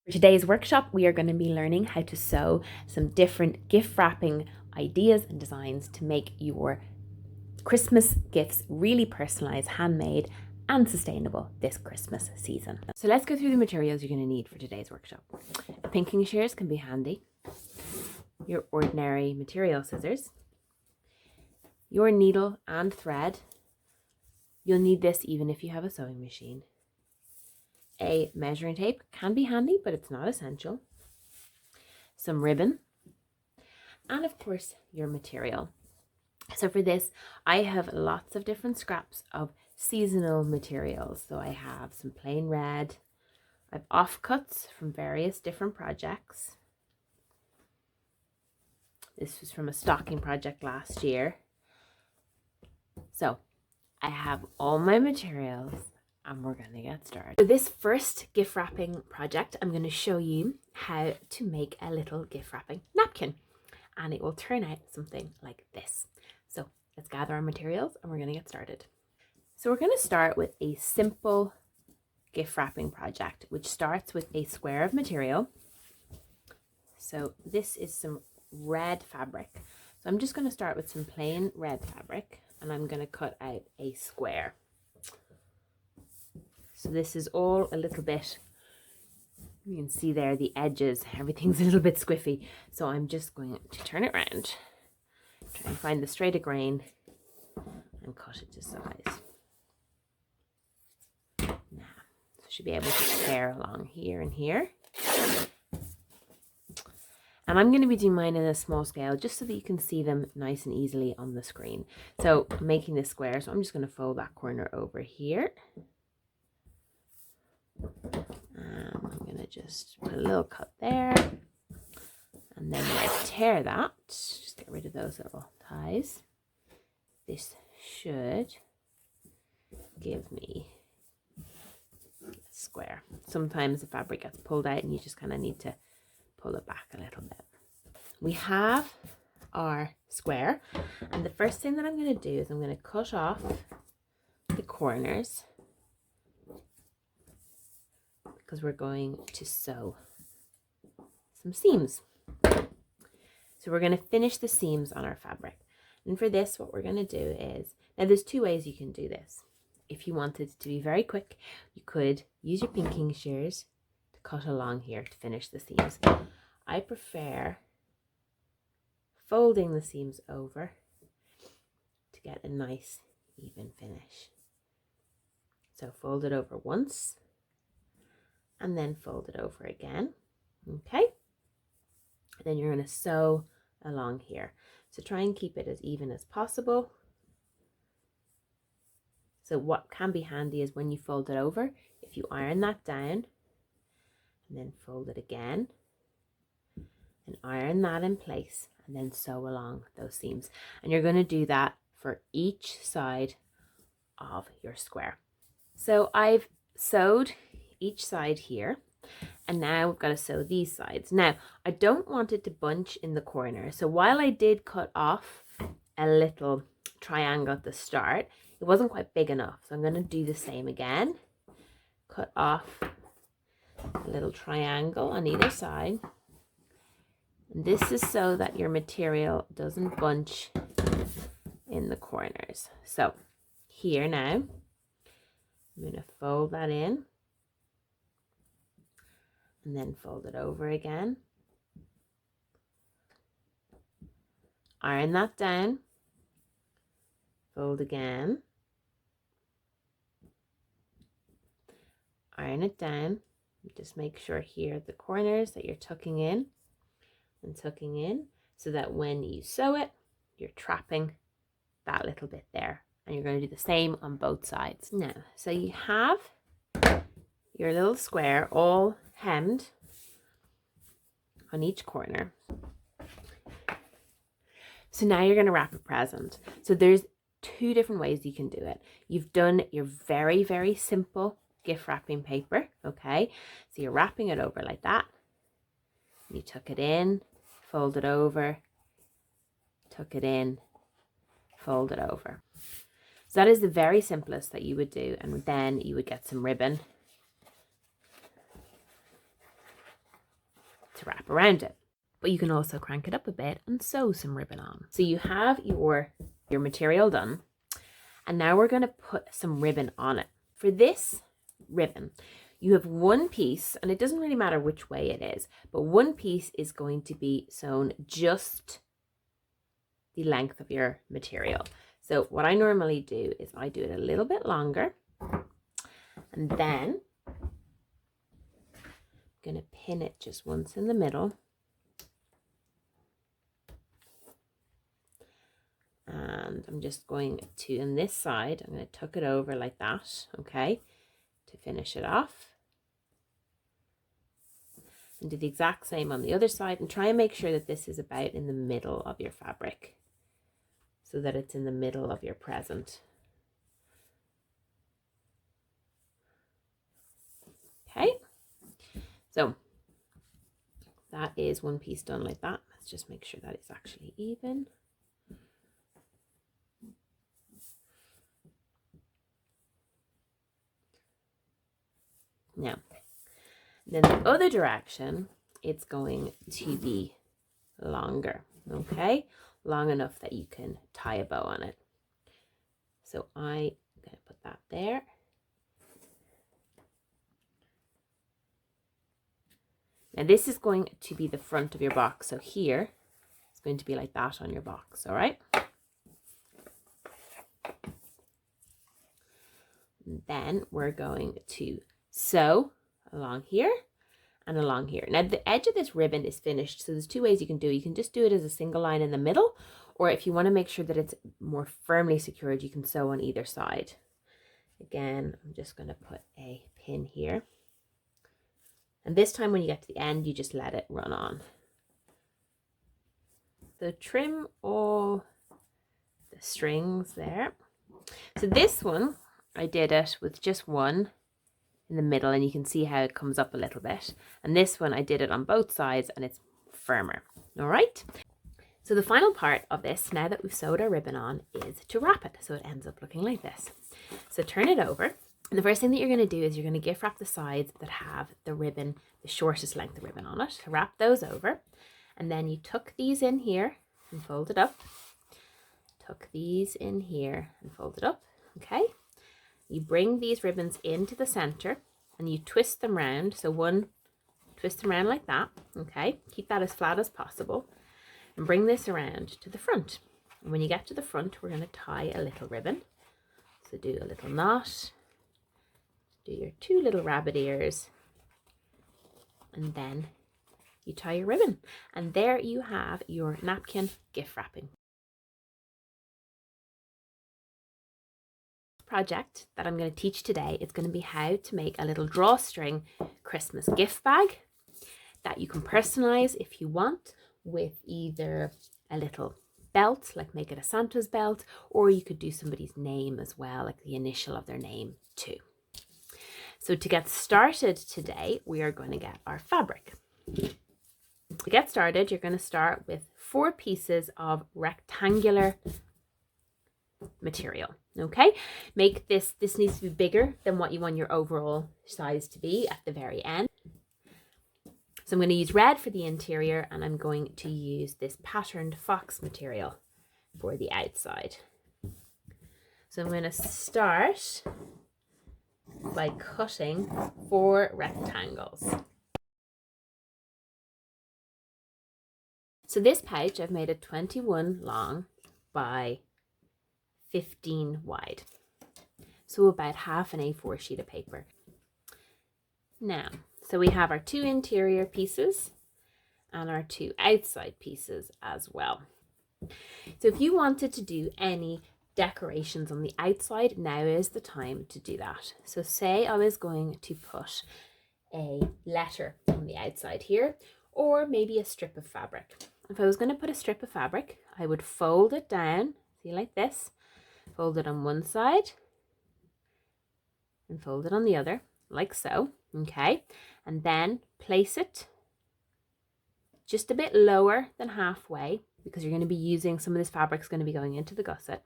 For today's workshop, we are going to be learning how to sew some different gift wrapping ideas and designs to make your Christmas gifts really personalized, handmade, and sustainable this Christmas season. So let's go through the materials you're going to need for today's workshop. Pinking shears can be handy, your ordinary material scissors, your needle and thread. You'll need this even if you have a sewing machine. A measuring tape can be handy, but it's not essential. Some ribbon, and of course your material. So for this, I have lots of different scraps of seasonal materials. So I have some plain red, I have offcuts from various different projects. This was from a stocking project last year. So I have all my materials and we're going to get started. For this first gift wrapping project, I'm going to show you how to make a little gift wrapping napkin, and it will turn out something like this. So let's gather our materials and we're going to get started. So we're going to start with a simple gift wrapping project, which starts with a square of material. So this is some red fabric. So I'm just going to start with some plain red fabric and I'm going to cut out a square. So this is all a little bit, you can see there the edges, everything's a little bit squiffy. So I'm just going to turn it around, try and find the straighter grain and cut it to size. Now, so should be able to tear along here and here. And I'm going to be doing mine in a small scale just so that you can see them nice and easily on the screen. So I'm making this square, so I'm just going to fold that corner over here. I'm going to just put a little cut there. And then when I tear that, just get rid of those little ties. This should give me a square. Sometimes the fabric gets pulled out and you just kind of need to pull it back a little bit. We have our square, and the first thing that I'm going to do is I'm going to cut off the corners because we're going to sew some seams. So we're going to finish the seams on our fabric. And for this, what we're going to do is, now there's two ways you can do this. If you wanted to be very quick, you could use your pinking shears to cut along here to finish the seams. I prefer folding the seams over to get a nice even finish. So fold it over once and then fold it over again. Okay. Then you're going to sew along here. So try and keep it as even as possible. So what can be handy is when you fold it over, if you iron that down and then fold it again and iron that in place and then sew along those seams. And you're going to do that for each side of your square. So I've sewed each side here. And now we've got to sew these sides. Now, I don't want it to bunch in the corner. So while I did cut off a little triangle at the start, it wasn't quite big enough. So I'm going to do the same again. Cut off a little triangle on either side. And this is so that your material doesn't bunch in the corners. So here now, I'm going to fold that in. And then fold it over again. Iron that down. Fold again. Iron it down. Just make sure here at the corners that you're tucking in and tucking in so that when you sew it, you're trapping that little bit there. And you're going to do the same on both sides. Now, so you have your little square all hemmed on each corner. So now you're going to wrap a present. So there's two different ways you can do it. You've done your very, very simple gift wrapping paper, okay? So you're wrapping it over like that. You tuck it in, fold it over, tuck it in, fold it over. So that is the very simplest that you would do, and then you would get some ribbon to wrap around it. But you can also crank it up a bit and sew some ribbon on. So you have your material done. And now we're going to put some ribbon on it. For this ribbon, you have one piece, and it doesn't really matter which way it is, but one piece is going to be sewn just the length of your material. So what I normally do is I do it a little bit longer, and then I'm going to pin it just once in the middle. And I'm just going to, on this side, I'm going to tuck it over like that, okay, to finish it off. And do the exact same on the other side, and try and make sure that this is about in the middle of your fabric, so that it's in the middle of your present. Okay, so that is one piece done like that. Let's just make sure that it's actually even. Now, then the other direction, it's going to be longer, okay? Long enough that you can tie a bow on it. So I'm going to put that there. Now this is going to be the front of your box. So here, it's going to be like that on your box, all right? And then we're going to sew along here and along here. Now the edge of this ribbon is finished, so there's two ways you can do it. You can just do it as a single line in the middle, or if you want to make sure that it's more firmly secured, you can sew on either side. Again, I'm just going to put a pin here, and this time when you get to the end, you just let it run on. So trim all the strings there. So this one, I did it with just one in the middle, and you can see how it comes up a little bit. And this one, I did it on both sides, and it's firmer. All right. So the final part of this, now that we've sewed our ribbon on, is to wrap it. So it ends up looking like this. So turn it over. And the first thing that you're going to do is you're going to gift wrap the sides that have the ribbon, the shortest length of ribbon on it. Wrap those over. And then you tuck these in here and fold it up. Tuck these in here and fold it up. Okay. You bring these ribbons into the center and you twist them round. So one, twist them around like that. Okay. Keep that as flat as possible. And bring this around to the front. And when you get to the front, we're going to tie a little ribbon. So do a little knot. Do your two little rabbit ears. And then you tie your ribbon. And there you have your napkin gift wrapping. Project that I'm going to teach today is going to be how to make a little drawstring Christmas gift bag that you can personalize if you want, with either a little belt, like make it a Santa's belt, or you could do somebody's name as well, like the initial of their name too. So to get started today, we are going to get our fabric. To get started, you're going to start with 4 pieces of rectangular material. Okay, make this needs to be bigger than what you want your overall size to be at the very end. So I'm going to use red for the interior, and I'm going to use this patterned fox material for the outside. So I'm going to start by cutting 4 rectangles. So this pouch, I've made it 21 long by 15 wide. So about half an A4 sheet of paper. Now, so we have our 2 interior pieces and our 2 outside pieces as well. So if you wanted to do any decorations on the outside, now is the time to do that. So say I was going to put a letter on the outside here, or maybe a strip of fabric. If I was going to put a strip of fabric, I would fold it down, see, like this, fold it on one side and fold it on the other, like so. Okay, and then place it just a bit lower than halfway, because you're going to be using, some of this fabric's going to be going into the gusset.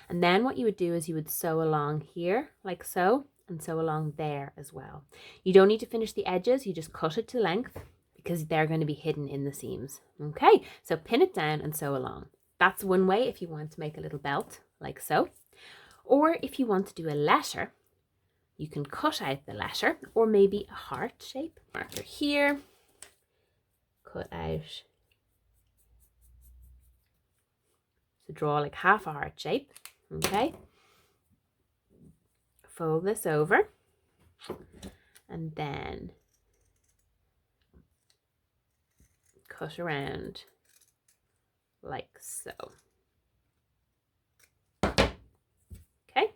And then what you would do is you would sew along here like so, and sew along there as well. You don't need to finish the edges, you just cut it to length, because they're going to be hidden in the seams. Okay, so pin it down and sew along. That's one way if you want to make a little belt like so. Or if you want to do a letter, you can cut out the letter, or maybe a heart shape. Marker here, cut out. So draw like half a heart shape, okay? Fold this over, and then cut around like so. Okay?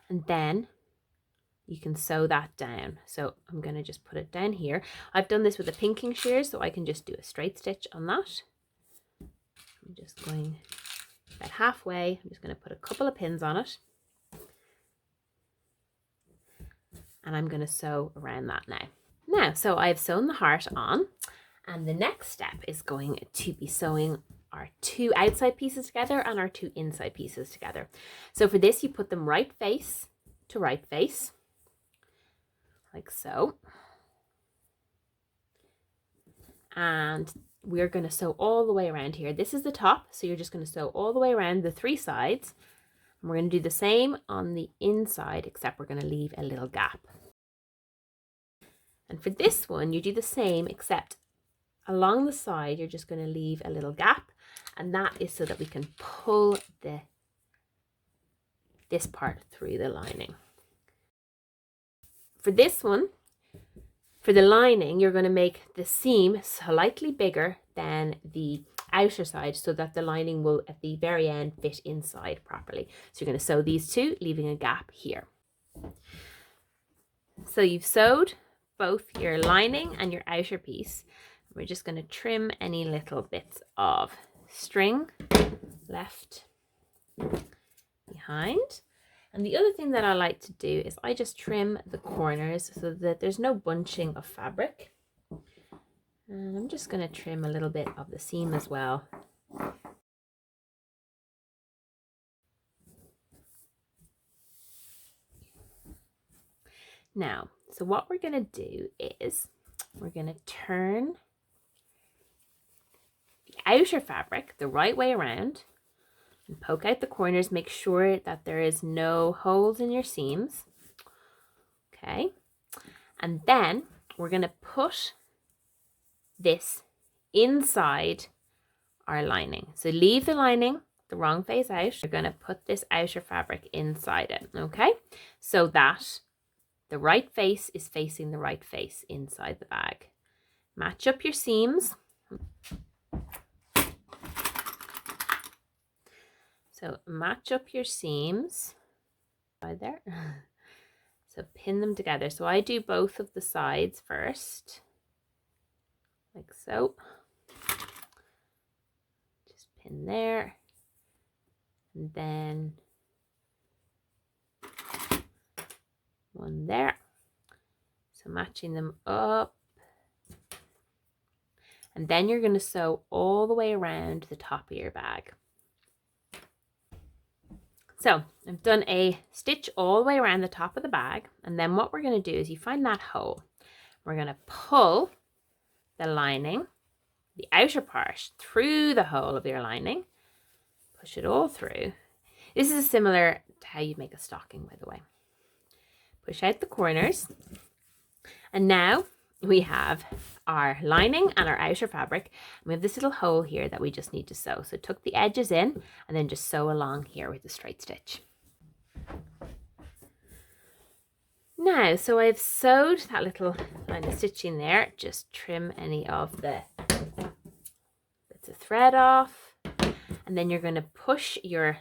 And then you can sew that down. So I'm going to just put it down here. I've done this with a pinking shears, so I can just do a straight stitch on that. I'm just going about halfway. I'm just going to put a couple of pins on it. And I'm going to sew around that now. So I've sewn the heart on, and the next step is going to be sewing our two outside pieces together and our two inside pieces together. So for this, you put them right face to right face, like so. And we're going to sew all the way around here. This is the top, so you're just going to sew all the way around the three sides. And we're going to do the same on the inside, except we're going to leave a little gap. And for this one, you do the same, except along the side, you're just going to leave a little gap. And that is so that we can pull this part through the lining. For this one, for the lining, you're going to make the seam slightly bigger than the outer side so that the lining will at the very end fit inside properly. So you're going to sew these two, leaving a gap here. So you've sewed both your lining and your outer piece. We're just going to trim any little bits of string left behind. And the other thing that I like to do is I just trim the corners so that there's no bunching of fabric. And I'm just going to trim a little bit of the seam as well. Now, so what we're going to do is we're going to turn the outer fabric the right way around and poke out the corners. Make sure that there is no holes in your seams. Okay. And then we're going to put this inside our lining. So leave the lining the wrong face out. We're going to put this outer fabric inside it. Okay. So that the right face is facing the right face inside the bag. Match up your seams. So match up your seams right there. So pin them together. So I do both of the sides first, like so. Just pin there. And then one there. So matching them up. And then you're going to sew all the way around the top of your bag. So I've done a stitch all the way around the top of the bag. And then what we're going to do is you find that hole. We're going to pull the lining, the outer part, through the hole of your lining. Push it all through. This is similar to how you make a stocking, by the way. Push out the corners. And now we have our lining and our outer fabric. We have this little hole here that we just need to sew. So tuck the edges in and then just sew along here with a straight stitch. Now, so I've sewed that little line of stitching there. Just trim any of the bits of thread off. And then you're going to push your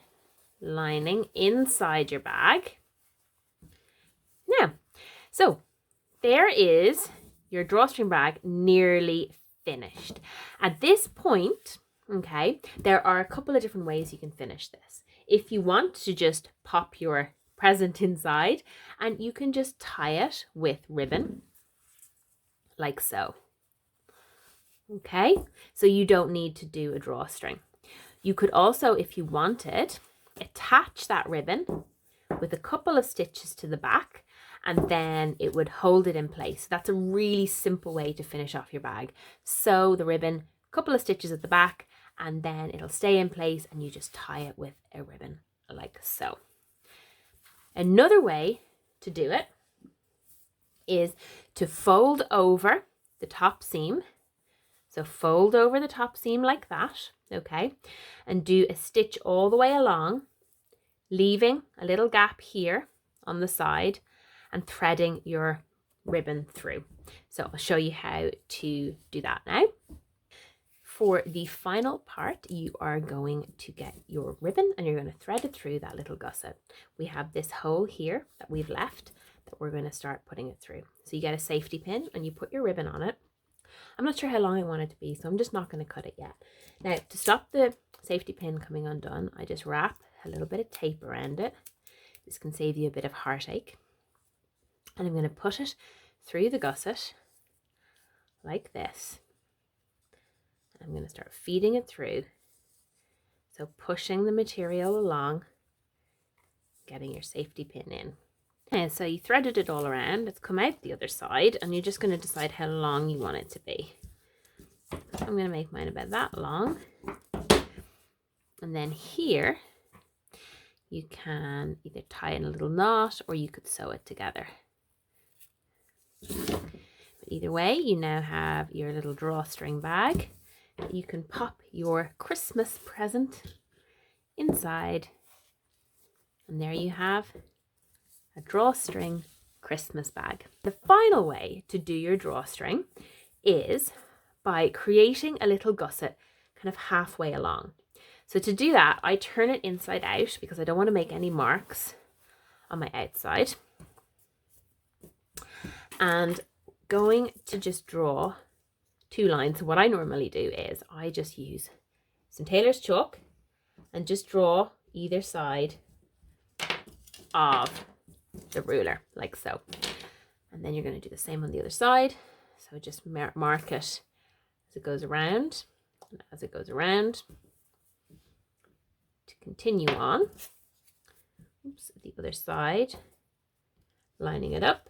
lining inside your bag. Now, so there is your drawstring bag nearly finished. At this point, okay, there are a couple of different ways you can finish this. If you want to just pop your present inside, and you can just tie it with ribbon, like so. Okay, so you don't need to do a drawstring. You could also, if you wanted, attach that ribbon with a couple of stitches to the back and then it would hold it in place. That's a really simple way to finish off your bag. Sew the ribbon, a couple of stitches at the back, and then it'll stay in place and you just tie it with a ribbon like so. Another way to do it is to fold over the top seam. So fold over the top seam like that, okay? And do a stitch all the way along, leaving a little gap here on the side and threading your ribbon through. So I'll show you how to do that now. For the final part, you are going to get your ribbon and you're going to thread it through that little gusset. We have this hole here that we've left that we're going to start putting it through. So you get a safety pin and you put your ribbon on it. I'm not sure how long I want it to be, so I'm just not going to cut it yet. Now, to stop the safety pin coming undone, I just wrap a little bit of tape around it. This can save you a bit of heartache. And I'm going to put it through the gusset like this. I'm going to start feeding it through. So pushing the material along, getting your safety pin in. And so you threaded it all around, it's come out the other side, and you're just going to decide how long you want it to be. So I'm going to make mine about that long. And then here, you can either tie in a little knot or you could sew it together. But either way, you now have your little drawstring bag that you can pop your Christmas present inside. And there you have a drawstring Christmas bag. The final way to do your drawstring is by creating a little gusset kind of halfway along. So to do that, I turn it inside out because I don't want to make any marks on my outside. And going to just draw 2 lines. So what I normally do is I just use some tailor's chalk and just draw either side of the ruler like so. And then you're going to do the same on the other side. So just mark it as it goes around, and as it goes around. To continue on, oops, the other side, lining it up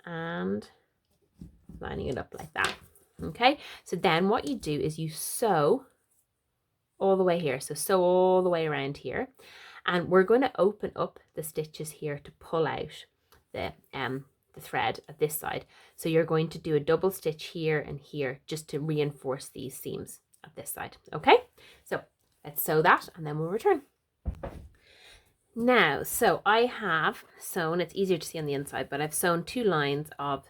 and lining it up like that. Okay, so then what you do is you sew all the way here. So sew all the way around here, and we're going to open up the stitches here to pull out the thread at this side. So you're going to do a double stitch here and here just to reinforce these seams at this side. Okay, so let's sew that and then we'll return. Now, so I have sewn, it's easier to see on the inside, but I've sewn 2 lines of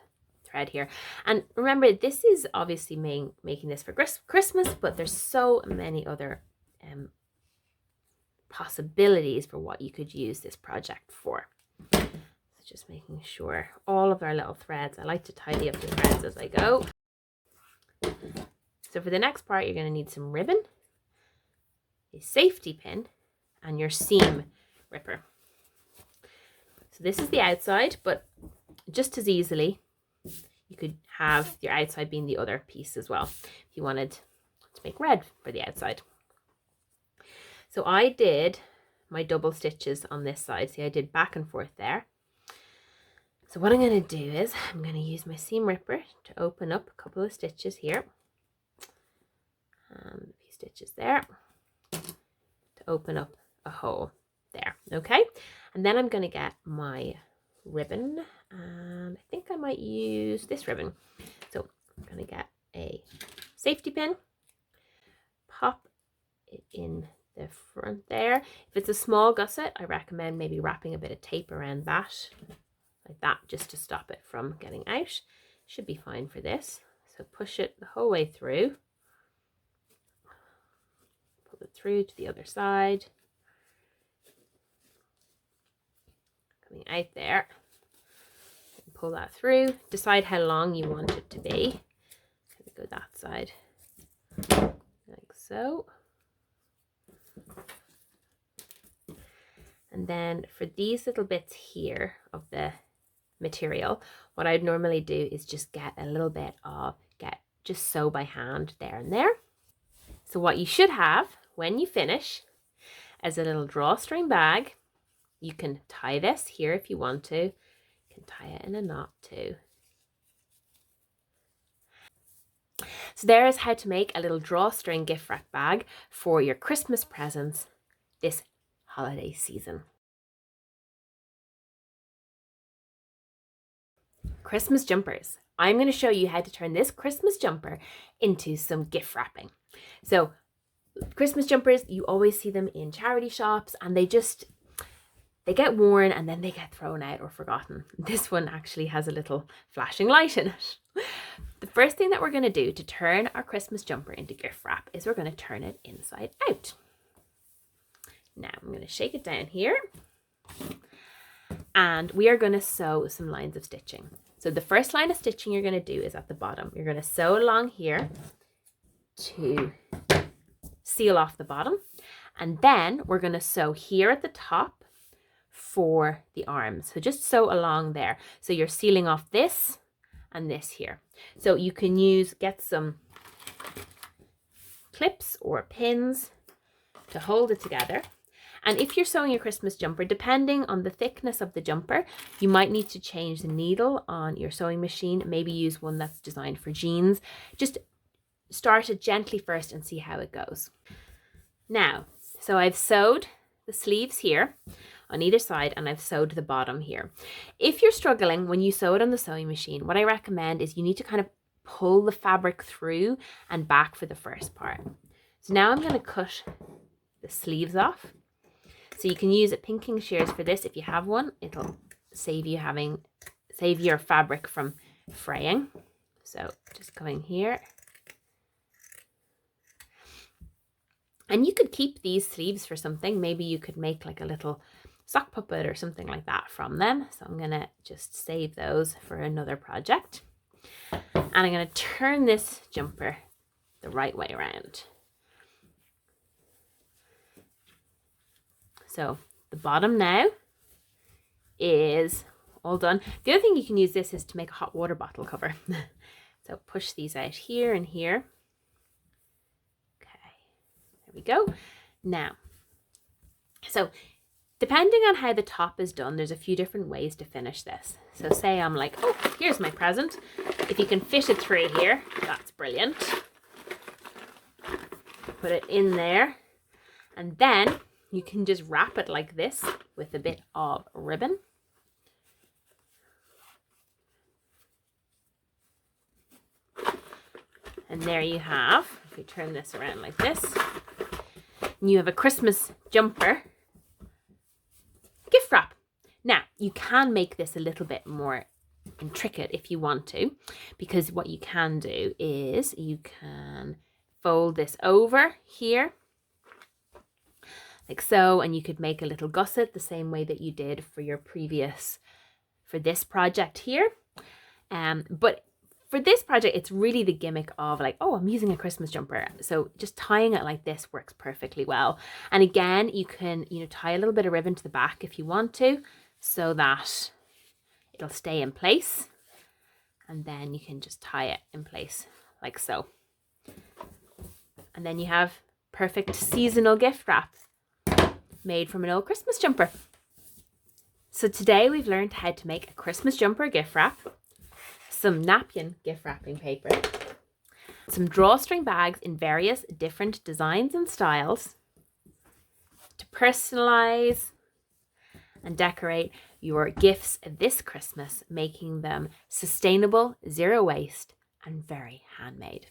thread here. And remember, this is obviously making this for Christmas, but there's so many other possibilities for what you could use this project for. So just making sure all of our little threads, I like to tidy up the threads as I go. So for the next part, you're going to need some ribbon, a safety pin, and your seam ripper. So this is the outside, but just as easily you could have your outside being the other piece as well if you wanted to make red for the outside. So I did my double stitches on this side. See, I did back and forth there. So what I'm going to do is I'm going to use my seam ripper to open up a couple of stitches here. And a few stitches there to open up a hole there. Okay, and then I'm going to get my ribbon, and I think I might use this ribbon. So I'm going to get a safety pin, pop it in the front there. If it's a small gusset, I recommend maybe wrapping a bit of tape around that, like that, just to stop it from getting out. Should be fine for this. So push it the whole way through, pull it through to the other side, coming out there, and pull that through. Decide how long you want it to be. Go that side like so. And then for these little bits here of the material, what I'd normally do is just get a little bit of, just sew by hand there and there. So what you should have when you finish is a little drawstring bag. You can tie this here if you want to. You can tie it in a knot too. So there is how to make a little drawstring gift wrap bag for your Christmas presents this holiday season. Christmas jumpers. I'm going to show you how to turn this Christmas jumper into some gift wrapping. So Christmas jumpers, you always see them in charity shops, and they get worn and then they get thrown out or forgotten. This one actually has a little flashing light in it. The first thing that we're going to do to turn our Christmas jumper into gift wrap is we're going to turn it inside out. Now I'm going to shake it down here, and we are going to sew some lines of stitching. So the first line of stitching you're going to do is at the bottom. You're going to sew along here to seal off the bottom, and then we're going to sew here at the top for the arms. So just sew along there. So you're sealing off this and this here. So you can get some clips or pins to hold it together. And if you're sewing your Christmas jumper, depending on the thickness of the jumper, you might need to change the needle on your sewing machine. Maybe use one that's designed for jeans. Just start it gently first and see how it goes. Now, so I've sewed the sleeves here on either side, and I've sewed the bottom here. If you're struggling when you sew it on the sewing machine, what I recommend is you need to kind of pull the fabric through and back for the first part. So now I'm going to cut the sleeves off. So you can use a pinking shears for this if you have one. It'll save your fabric from fraying. So just going here. And you could keep these sleeves for something. Maybe you could make like a little sock puppet or something like that from them. So I'm going to just save those for another project. And I'm going to turn this jumper the right way around. So the bottom now is all done. The other thing you can use this is to make a hot water bottle cover. So push these out here and here. Okay, there we go. Now, so depending on how the top is done, there's a few different ways to finish this. So say I'm like, oh, here's my present. If you can fit it through here, that's brilliant. Put it in there, and then you can just wrap it like this with a bit of ribbon. And there you have, if you turn this around like this, and you have a Christmas jumper gift wrap. Now, you can make this a little bit more intricate if you want to, because what you can do is you can fold this over here like so, and you could make a little gusset the same way that you did for this project here. But for this project, it's really the gimmick of like, oh, I'm using a Christmas jumper. So just tying it like this works perfectly well. And again, you can, tie a little bit of ribbon to the back if you want to, so that it'll stay in place. And then you can just tie it in place like so. And then you have perfect seasonal gift wrap made from an old Christmas jumper. So today we've learned how to make a Christmas jumper gift wrap, some napkin gift wrapping paper, some drawstring bags in various different designs and styles to personalize and decorate your gifts this Christmas, making them sustainable, zero waste, and very handmade.